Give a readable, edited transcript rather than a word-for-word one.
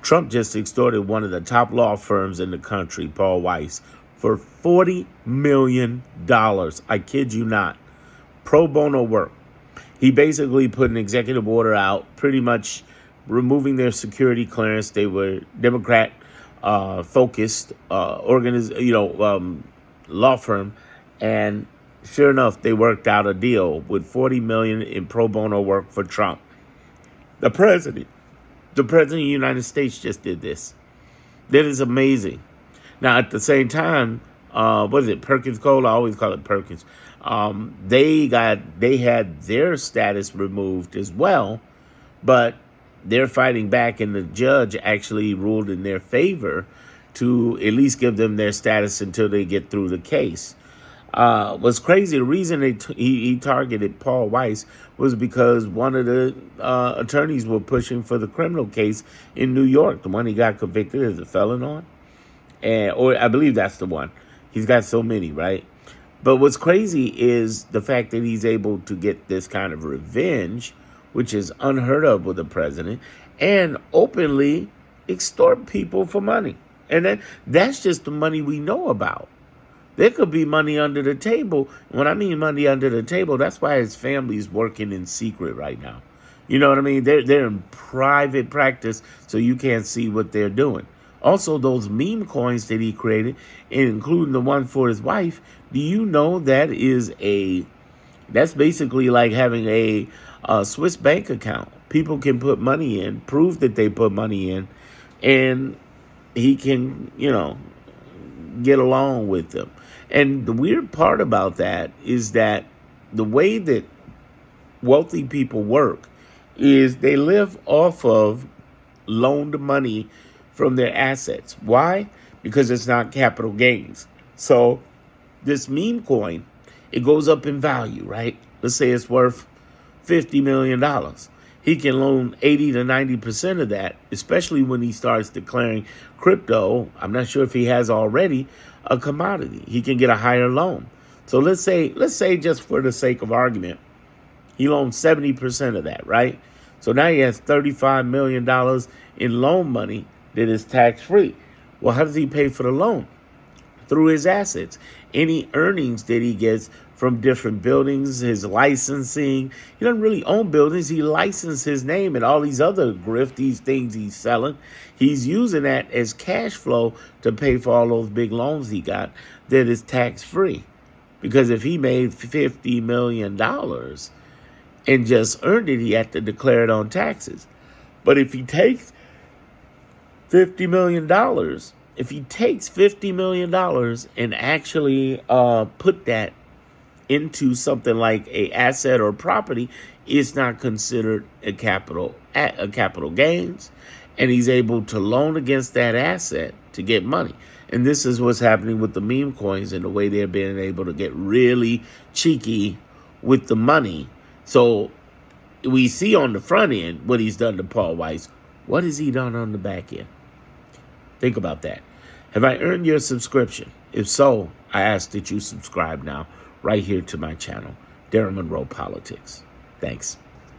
Trump just extorted one of the top law firms in the country, Paul Weiss, for $40 million. I kid you not. Pro bono work. He basically put an executive order out, pretty much removing their security clearance. They were Democrat focused law firm, and sure enough, they worked out a deal with $40 million in pro bono work for Trump. The president of the United States just did this. That is amazing. Now, at the same time, what is it? Perkins Cole? I always call it Perkins. They had their status removed as well, but they're fighting back, and the judge actually ruled in their favor to at least give them their status until they get through the case. What's crazy, the reason he targeted Paul Weiss was because one of the attorneys were pushing for the criminal case in New York, the one he got convicted as a felon on. Or I believe that's the one. He's got so many, right? But what's crazy is the fact that he's able to get this kind of revenge, which is unheard of with a president, and openly extort people for money. And that's just the money we know about. There could be money under the table. When I mean money under the table, that's why his family's working in secret right now. You know what I mean? They're in private practice, so you can't see what they're doing. Also, those meme coins that he created, including the one for his wife, do you know that's basically like having a Swiss bank account. People can put money in, prove that they put money in, and he can, get along with them. And the weird part about that is that the way that wealthy people work is they live off of loaned money from their assets. Why? Because it's not capital gains. So this meme coin, it goes up in value, right? Let's say it's worth $50 million. He can loan 80 to 90% of that, especially when he starts declaring crypto. I'm not sure if he has already a commodity. He can get a higher loan. So let's say just for the sake of argument, he loaned 70% of that, right? So now he has $35 million in loan money that is tax-free. Well, how does he pay for the loan? Through his assets. Any earnings that he gets from different buildings, his licensing. He doesn't really own buildings. He licensed his name and all these other these things he's selling. He's using that as cash flow to pay for all those big loans he got that is tax-free. Because if he made $50 million and just earned it, he had to declare it on taxes. But if he takes $50 million, and actually put that into something like a asset or property, it's not considered a capital gains, and he's able to loan against that asset to get money. And this is what's happening with the meme coins and the way they're being able to get really cheeky with the money. So we see on the front end what he's done to Paul Weiss. What has he done on the back end? Think about that. Have I earned your subscription? If so, I ask that you subscribe now, right here to my channel, Darren Monroe Politics. Thanks.